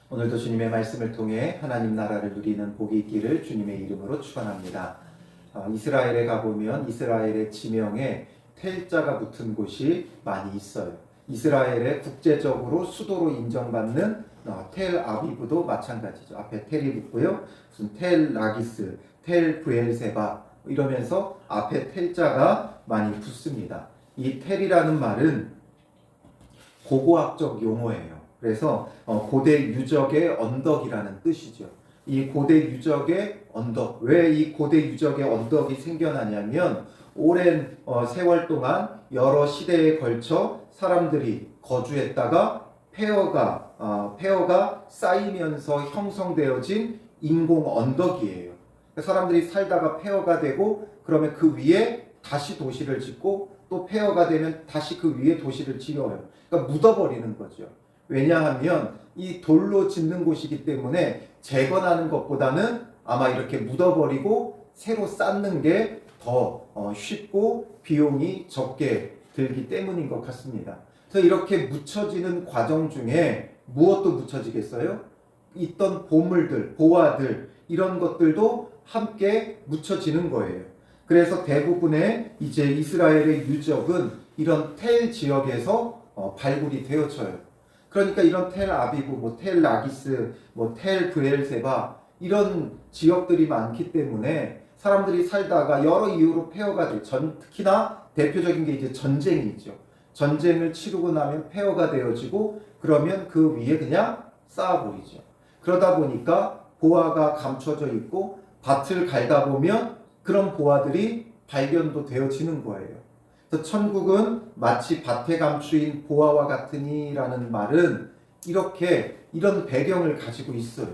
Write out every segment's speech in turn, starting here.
오늘도 주님의 말씀을 통해 하나님 나라를 누리는 복이 있기를 주님의 이름으로 축원합니다. 이스라엘에 가보면 이스라엘의 지명에 텔자가 붙은 곳이 많이 있어요. 이스라엘의 국제적으로 수도로 인정받는 텔 아비브도 마찬가지죠. 앞에 텔이 붙고요. 무슨 텔 라기스, 텔 브엘세바 이러면서 앞에 텔자가 많이 붙습니다. 이 텔이라는 말은 고고학적 용어예요. 그래서 고대 유적의 언덕이라는 뜻이죠. 이 고대 유적의 언덕, 왜 이 고대 유적의 언덕이 생겨나냐면 오랜 세월 동안 여러 시대에 걸쳐 사람들이 거주했다가 폐허가 쌓이면서 형성되어진 인공 언덕이에요. 사람들이 살다가 폐허가 되고 그러면 그 위에 다시 도시를 짓고 또 폐허가 되면 다시 그 위에 도시를 지어요. 그러니까 묻어버리는 거죠. 왜냐하면 이 돌로 짓는 곳이기 때문에 재건하는 것보다는 아마 이렇게 묻어버리고 새로 쌓는 게 더 쉽고 비용이 적게 들기 때문인 것 같습니다. 그래서 이렇게 묻혀지는 과정 중에 무엇도 묻혀지겠어요? 있던 보물들, 보화들 이런 것들도 함께 묻혀지는 거예요. 그래서 대부분의 이제 이스라엘의 유적은 이런 텔 지역에서 발굴이 되어져요. 그러니까 이런 텔 아비브, 텔 라기스, 텔 브엘세바 이런 지역들이 많기 때문에 사람들이 살다가 여러 이유로 폐허가 돼. 특히나 대표적인 게 이제 전쟁이죠. 전쟁을 치르고 나면 폐허가 되어지고 그러면 그 위에 그냥 쌓아버리죠. 그러다 보니까 보화가 감춰져 있고 밭을 갈다 보면 그런 보화들이 발견도 되어지는 거예요. 그래서 천국은 마치 밭에 감추인 보화와 같으니라는 말은 이런 배경을 가지고 있어요.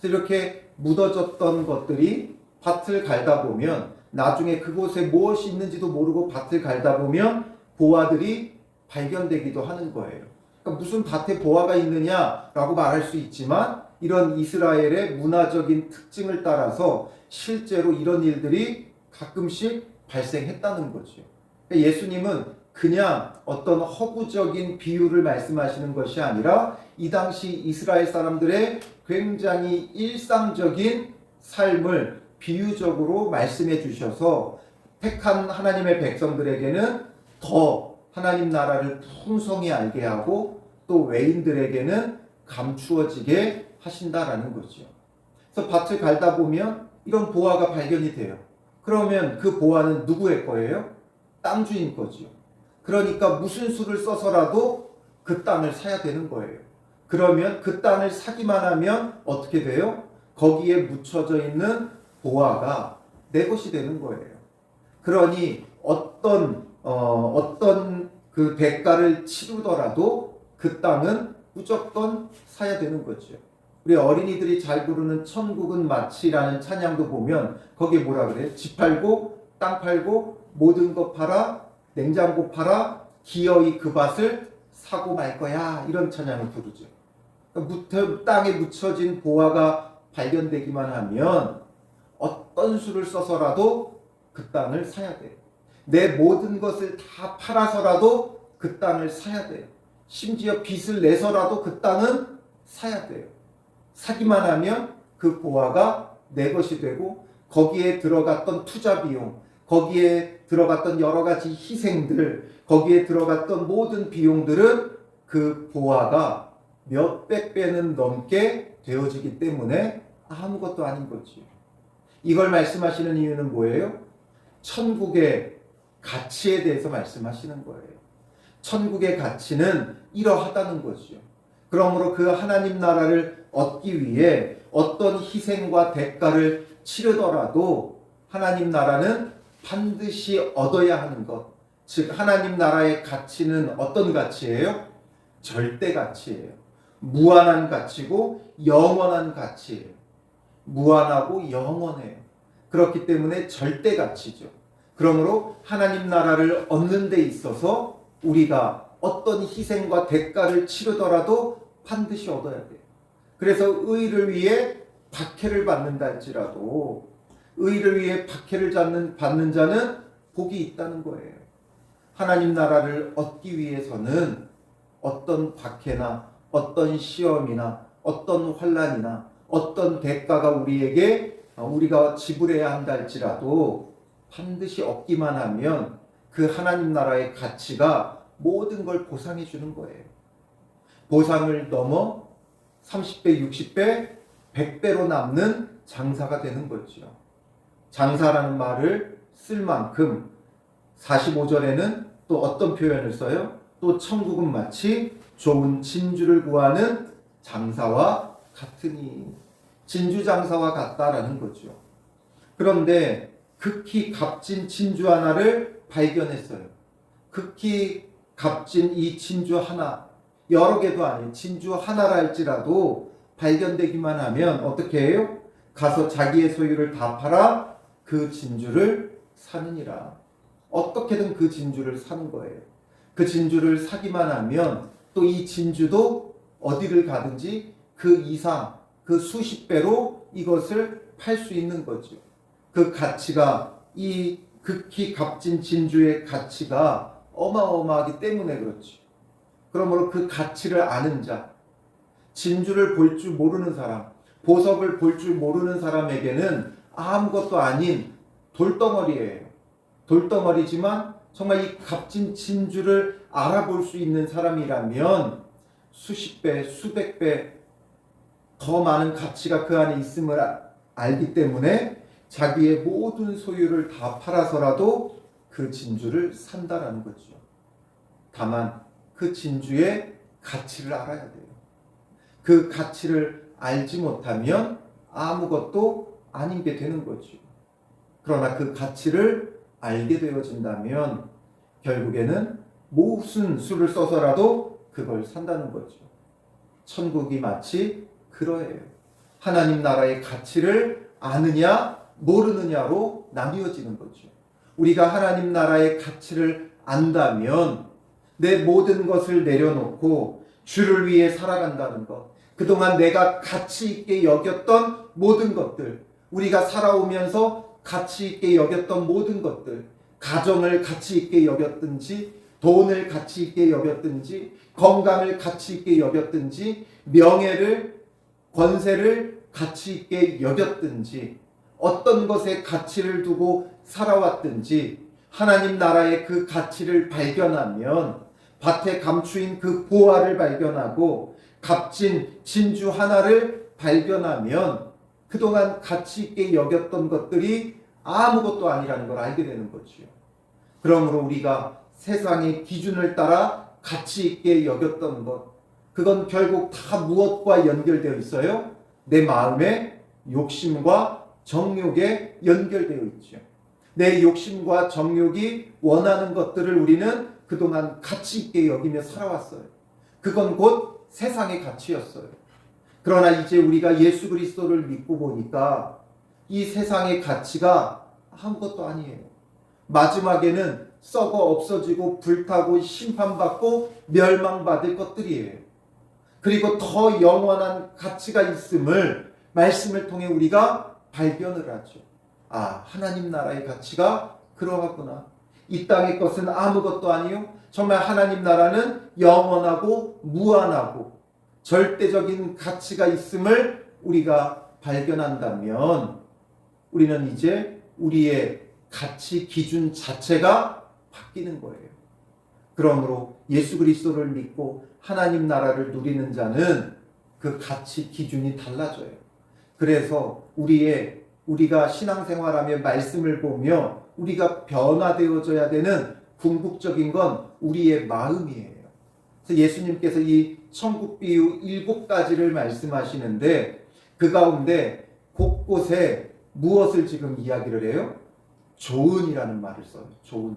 그래서 이렇게 묻어졌던 것들이 밭을 갈다 보면 나중에 그곳에 무엇이 있는지도 모르고 밭을 갈다 보면 보화들이 발견되기도 하는 거예요. 그러니까 무슨 밭에 보화가 있느냐라고 말할 수 있지만 이런 이스라엘의 문화적인 특징을 따라서 실제로 이런 일들이 가끔씩 발생했다는 거죠. 예수님은 그냥 어떤 허구적인 비유를 말씀하시는 것이 아니라 이 당시 이스라엘 사람들의 굉장히 일상적인 삶을 비유적으로 말씀해 주셔서 택한 하나님의 백성들에게는 더 하나님 나라를 풍성히 알게 하고 또 외인들에게는 감추어지게 하신다라는 거죠. 그래서 밭을 갈다 보면 이런 보화가 발견이 돼요. 그러면 그 보화는 누구의 거예요? 땅 주인 거죠. 그러니까 무슨 수를 써서라도 그 땅을 사야 되는 거예요. 그러면 그 땅을 사기만 하면 어떻게 돼요? 거기에 묻혀져 있는 보화가 내 것이 되는 거예요. 그러니 어떤 그 대가를 치르더라도 그 땅은 무조건 사야 되는 거죠. 우리 어린이들이 잘 부르는 천국은 마치라는 찬양도 보면 거기에 뭐라 그래요? 집 팔고 땅 팔고 모든 것 팔아 냉장고 팔아 기어이 그 밭을 사고 말 거야 이런 찬양을 부르죠. 그러니까 땅에 묻혀진 보화가 발견되기만 하면 어떤 수를 써서라도 그 땅을 사야 돼요. 내 모든 것을 다 팔아서라도 그 땅을 사야 돼요. 심지어 빚을 내서라도 그 땅은 사야 돼요. 사기만 하면 그 보화가 내 것이 되고 거기에 들어갔던 투자 비용, 거기에 들어갔던 여러 가지 희생들, 거기에 들어갔던 모든 비용들은 그 보화가 몇백 배는 넘게 되어지기 때문에 아무것도 아닌 거지. 이걸 말씀하시는 이유는 뭐예요? 천국의 가치에 대해서 말씀하시는 거예요. 천국의 가치는 이러하다는 거죠. 그러므로 그 하나님 나라를 얻기 위해 어떤 희생과 대가를 치르더라도 하나님 나라는 반드시 얻어야 하는 것. 즉 하나님 나라의 가치는 어떤 가치예요? 절대 가치예요. 무한한 가치고 영원한 가치예요. 무한하고 영원해요. 그렇기 때문에 절대 가치죠. 그러므로 하나님 나라를 얻는 데 있어서 우리가 어떤 희생과 대가를 치르더라도 반드시 얻어야 돼요. 그래서 의를 위해 박해를 받는다 할지라도 의를 위해 박해를 받는 자는 복이 있다는 거예요. 하나님 나라를 얻기 위해서는 어떤 박해나 어떤 시험이나 어떤 환난이나 어떤 대가가 우리가 지불해야 한다 할지라도 반드시 얻기만 하면 그 하나님 나라의 가치가 모든 걸 보상해 주는 거예요. 보상을 넘어 30배, 60배, 100배로 남는 장사가 되는 거죠. 장사라는 말을 쓸 만큼 45절에는 또 어떤 표현을 써요? 또 천국은 마치 좋은 진주를 구하는 장사와 같으니, 진주 장사와 같다라는 거죠. 그런데 극히 값진 진주 하나를 발견했어요. 극히 값진 이 진주 하나, 여러 개도 아닌 진주 하나라 할지라도 발견되기만 하면 어떻게 해요? 가서 자기의 소유를 다 팔아 그 진주를 사느니라. 어떻게든 그 진주를 사는 거예요. 그 진주를 사기만 하면 또 이 진주도 어디를 가든지 그 이상, 그 수십 배로 이것을 팔 수 있는 거죠. 그 가치가, 이 극히 값진 진주의 가치가 어마어마하기 때문에 그렇죠. 그러므로 그 가치를 아는 자, 진주를 볼 줄 모르는 사람, 보석을 볼 줄 모르는 사람에게는 아무것도 아닌 돌덩어리예요. 돌덩어리지만 정말 이 값진 진주를 알아볼 수 있는 사람이라면 수십 배, 수백 배 더 많은 가치가 그 안에 있음을 알기 때문에 자기의 모든 소유를 다 팔아서라도 그 진주를 산다라는 거죠. 다만 그 진주의 가치를 알아야 돼요. 그 가치를 알지 못하면 아무것도 아닌 게 되는 거죠. 그러나 그 가치를 알게 되어진다면 결국에는 무슨 수를 써서라도 그걸 산다는 거죠. 천국이 마치 그러해요. 하나님 나라의 가치를 아느냐 모르느냐로 나뉘어지는 거죠. 우리가 하나님 나라의 가치를 안다면 내 모든 것을 내려놓고 주를 위해 살아간다는 것, 그동안 내가 가치 있게 여겼던 모든 것들, 우리가 살아오면서 가치 있게 여겼던 모든 것들, 가정을 가치 있게 여겼든지, 돈을 가치 있게 여겼든지, 건강을 가치 있게 여겼든지, 명예를, 권세를 가치 있게 여겼든지, 어떤 것에 가치를 두고 살아왔든지 하나님 나라의 그 가치를 발견하면, 밭에 감추인 그 보화를 발견하고 값진 진주 하나를 발견하면 그동안 가치 있게 여겼던 것들이 아무것도 아니라는 걸 알게 되는 거지요. 그러므로 우리가 세상의 기준을 따라 가치 있게 여겼던 것, 그건 결국 다 무엇과 연결되어 있어요? 내 마음의 욕심과 정욕에 연결되어 있죠. 내 욕심과 정욕이 원하는 것들을 우리는 그동안 가치 있게 여기며 살아왔어요. 그건 곧 세상의 가치였어요. 그러나 이제 우리가 예수 그리스도를 믿고 보니까 이 세상의 가치가 아무것도 아니에요. 마지막에는 썩어 없어지고 불타고 심판받고 멸망받을 것들이에요. 그리고 더 영원한 가치가 있음을 말씀을 통해 우리가 발견을 하죠. 아, 하나님 나라의 가치가 그러하구나. 이 땅의 것은 아무것도 아니요. 정말 하나님 나라는 영원하고 무한하고 절대적인 가치가 있음을 우리가 발견한다면 우리는 이제 우리의 가치 기준 자체가 바뀌는 거예요. 그러므로 예수 그리스도를 믿고 하나님 나라를 누리는 자는 그 가치 기준이 달라져요. 그래서 우리가 신앙생활하며 말씀을 보며 우리가 변화되어져야 되는 궁극적인 건 우리의 마음이에요. 그래서 예수님께서 이 천국 비유 7가지를 말씀하시는데 그 가운데 곳곳에 무엇을 지금 이야기를 해요? 좋은이라는 말을 써요. 좋은.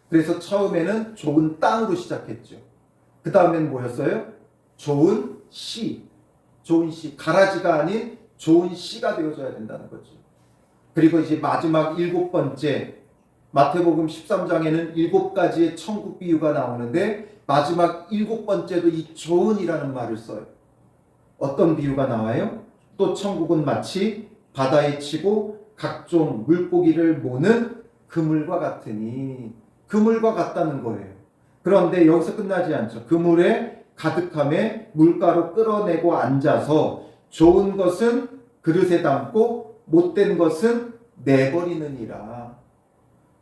그래서 처음에는 좋은 땅으로 시작했죠. 그 다음엔 뭐였어요? 좋은 씨. 좋은 씨. 가라지가 아닌 좋은 씨가 되어져야 된다는 거죠. 그리고 이제 마지막 7번째 마태복음 13장에는 7가지의 천국 비유가 나오는데 마지막 7번째도 이 좋은이라는 말을 써요. 어떤 비유가 나와요? 또 천국은 마치 바다에 치고 각종 물고기를 모는 그물과 같으니, 그물과 같다는 거예요. 그런데 여기서 끝나지 않죠. 그물에 가득함에 물가로 끌어내고 앉아서 좋은 것은 그릇에 담고 못된 것은 내버리느니라.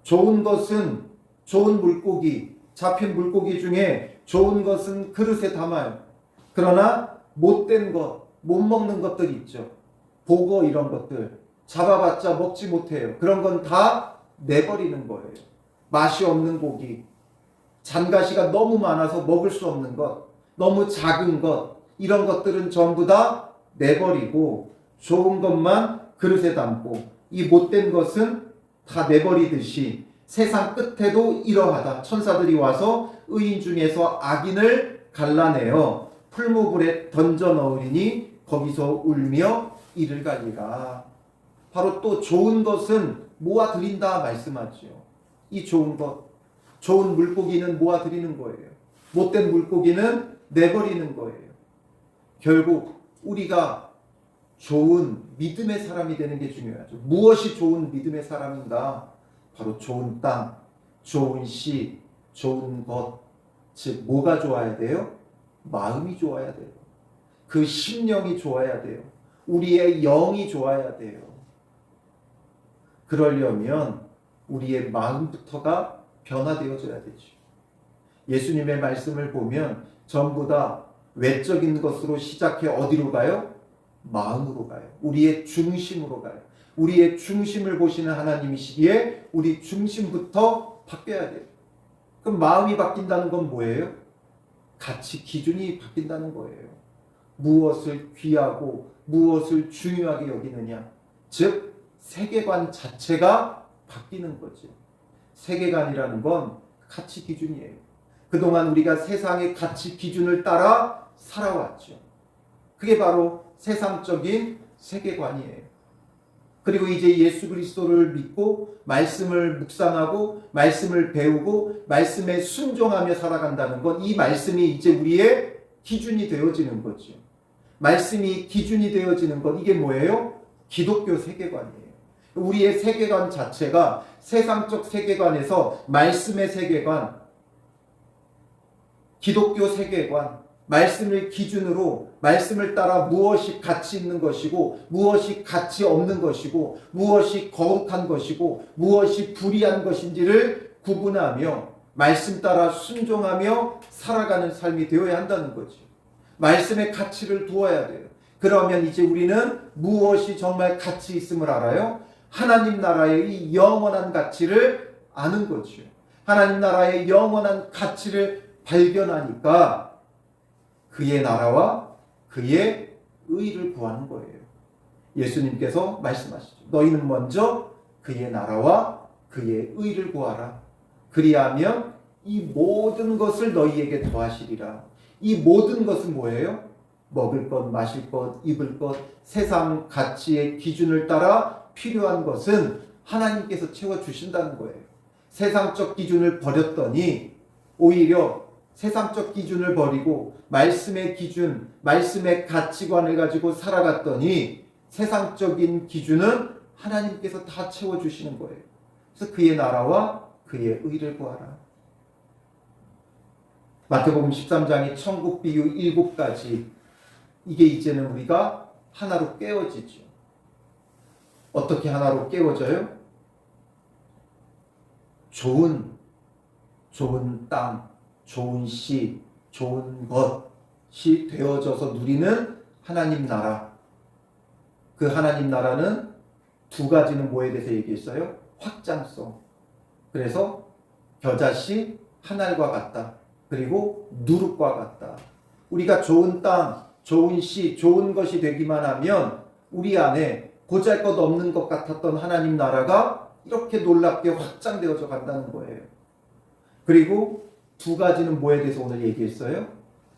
좋은 것은 좋은 물고기, 잡힌 물고기 중에 좋은 것은 그릇에 담아요. 그러나 못된 것, 못 먹는 것들이 있죠. 보거 이런 것들 잡아봤자 먹지 못해요. 그런 건 다 내버리는 거예요. 맛이 없는 고기, 잔가시가 너무 많아서 먹을 수 없는 것, 너무 작은 것, 이런 것들은 전부 다 내버리고 좋은 것만 그릇에 담고 이 못된 것은 다 내버리듯이 세상 끝에도 이러하다. 천사들이 와서 의인 중에서 악인을 갈라내어 풀무불에 던져 넣으리니 거기서 울며 이를 갈리라. 바로 또 좋은 것은 모아드린다 말씀하죠. 이 좋은 것, 좋은 물고기는 모아드리는 거예요. 못된 물고기는 내버리는 거예요. 결국 우리가 좋은 믿음의 사람이 되는 게 중요하죠. 무엇이 좋은 믿음의 사람인가? 바로 좋은 땅, 좋은 씨, 좋은 것. 즉 뭐가 좋아야 돼요? 마음이 좋아야 돼요. 그 심령이 좋아야 돼요. 우리의 영이 좋아야 돼요. 그러려면 우리의 마음부터가 변화되어져야 되죠. 예수님의 말씀을 보면 전부 다 외적인 것으로 시작해 어디로 가요? 마음으로 가요. 우리의 중심으로 가요. 우리의 중심을 보시는 하나님이시기에 우리 중심부터 바뀌어야 돼요. 그럼 마음이 바뀐다는 건 뭐예요? 가치 기준이 바뀐다는 거예요. 무엇을 귀하고 무엇을 중요하게 여기느냐. 즉 세계관 자체가 바뀌는 거죠. 세계관이라는 건 가치 기준이에요. 그동안 우리가 세상의 가치 기준을 따라 살아왔죠. 그게 바로 세상적인 세계관이에요. 그리고 이제 예수 그리스도를 믿고 말씀을 묵상하고 말씀을 배우고 말씀에 순종하며 살아간다는 것, 이 말씀이 이제 우리의 기준이 되어지는 거죠. 말씀이 기준이 되어지는 것, 이게 뭐예요? 기독교 세계관이에요. 우리의 세계관 자체가 세상적 세계관에서 말씀의 세계관, 기독교 세계관, 말씀을 기준으로 말씀을 따라 무엇이 가치 있는 것이고 무엇이 가치 없는 것이고 무엇이 거룩한 것이고 무엇이 불의한 것인지를 구분하며 말씀 따라 순종하며 살아가는 삶이 되어야 한다는 거죠. 말씀의 가치를 두어야 돼요. 그러면 이제 우리는 무엇이 정말 가치 있음을 알아요? 하나님 나라의 이 영원한 가치를 아는 거죠. 하나님 나라의 영원한 가치를 발견하니까 그의 나라와 그의 의를 구하는 거예요. 예수님께서 말씀하시죠. 너희는 먼저 그의 나라와 그의 의를 구하라. 그리하면 이 모든 것을 너희에게 더하시리라. 이 모든 것은 뭐예요? 먹을 것, 마실 것, 입을 것, 세상 가치의 기준을 따라 필요한 것은 하나님께서 채워주신다는 거예요. 세상적 기준을 버렸더니 오히려 세상적 기준을 버리고 말씀의 기준, 말씀의 가치관을 가지고 살아갔더니 세상적인 기준은 하나님께서 다 채워주시는 거예요. 그래서 그의 나라와 그의 의를 구하라. 마태복음 13장의 천국 비유 7가지, 이게 이제는 우리가 하나로 깨어지죠. 어떻게 하나로 깨어져요? 좋은 땅, 좋은 씨, 좋은 것이 되어져서 누리는 하나님 나라. 그 하나님 나라는 두 가지는 뭐에 대해서 얘기했어요? 확장성. 그래서 겨자씨 하늘과 같다. 그리고 누룩과 같다. 우리가 좋은 땅, 좋은 씨, 좋은 것이 되기만 하면 우리 안에 보잘것없는 것 같았던 하나님 나라가 이렇게 놀랍게 확장되어져 간다는 거예요. 그리고 두 가지는 뭐에 대해서 오늘 얘기했어요?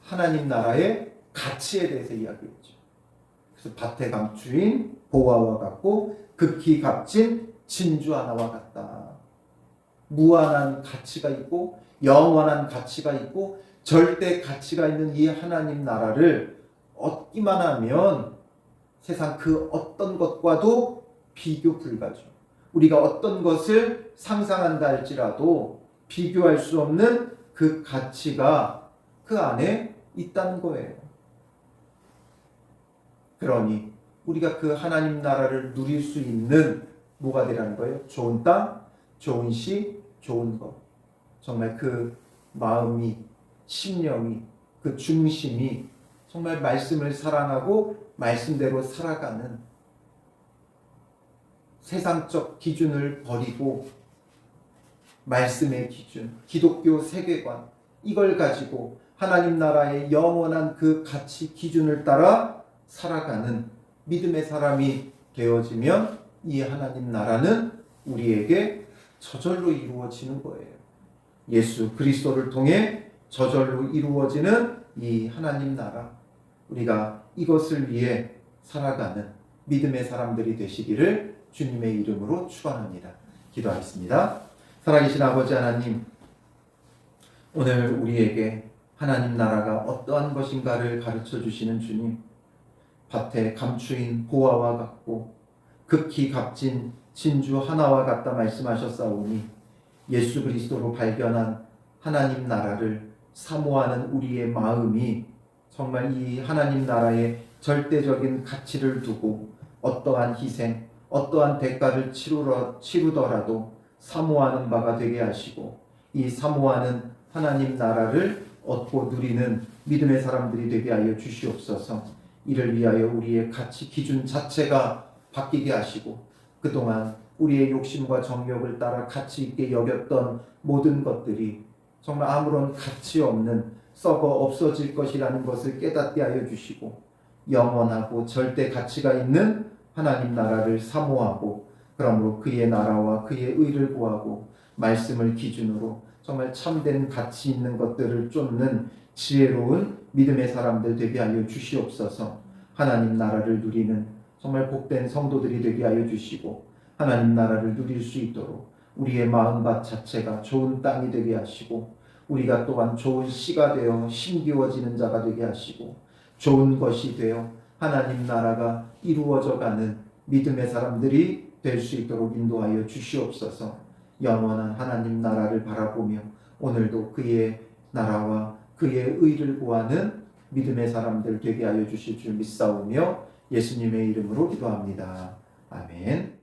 하나님 나라의 가치에 대해서 이야기했죠. 그래서 밭의 감추인 보화와 같고 극히 값진 진주 하나와 같다. 무한한 가치가 있고 영원한 가치가 있고 절대 가치가 있는 이 하나님 나라를 얻기만 하면 세상 그 어떤 것과도 비교 불가죠. 우리가 어떤 것을 상상한다 할지라도 비교할 수 없는 그 가치가 그 안에 있다는 거예요. 그러니 우리가 그 하나님 나라를 누릴 수 있는 뭐가 되라는 거예요? 좋은 땅, 좋은 시, 좋은 것. 정말 그 마음이, 심령이, 그 중심이 정말 말씀을 사랑하고 말씀대로 살아가는 세상적 기준을 버리고 말씀의 기준, 기독교 세계관, 이걸 가지고 하나님 나라의 영원한 그 가치 기준을 따라 살아가는 믿음의 사람이 되어지면 이 하나님 나라는 우리에게 저절로 이루어지는 거예요. 예수 그리스도를 통해 저절로 이루어지는 이 하나님 나라, 우리가 이것을 위해 살아가는 믿음의 사람들이 되시기를 주님의 이름으로 축원합니다. 기도하겠습니다. 살아계신 아버지 하나님, 오늘 우리에게 하나님 나라가 어떠한 것인가를 가르쳐 주시는 주님, 밭에 감추인 보화와 같고 극히 값진 진주 하나와 같다 말씀하셨사오니 예수 그리스도로 발견한 하나님 나라를 사모하는 우리의 마음이 정말 이 하나님 나라의 절대적인 가치를 두고 어떠한 희생, 어떠한 대가를 치르더라도 사모하는 바가 되게 하시고 이 사모하는 하나님 나라를 얻고 누리는 믿음의 사람들이 되게 하여 주시옵소서. 이를 위하여 우리의 가치 기준 자체가 바뀌게 하시고 그동안 우리의 욕심과 정욕을 따라 가치 있게 여겼던 모든 것들이 정말 아무런 가치 없는 썩어 없어질 것이라는 것을 깨닫게 하여 주시고 영원하고 절대 가치가 있는 하나님 나라를 사모하고 그러므로 그의 나라와 그의 의를 구하고 말씀을 기준으로 정말 참된 가치 있는 것들을 쫓는 지혜로운 믿음의 사람들 되게 하여 주시옵소서. 하나님 나라를 누리는 정말 복된 성도들이 되게 하여 주시고 하나님 나라를 누릴 수 있도록 우리의 마음밭 자체가 좋은 땅이 되게 하시고 우리가 또한 좋은 씨가 되어 심기워지는 자가 되게 하시고 좋은 것이 되어 하나님 나라가 이루어져가는 믿음의 사람들이 될 수 있도록 인도하여 주시옵소서. 영원한 하나님 나라를 바라보며 오늘도 그의 나라와 그의 의를 구하는 믿음의 사람들 되게 하여 주실 줄 믿사오며 예수님의 이름으로 기도합니다. 아멘.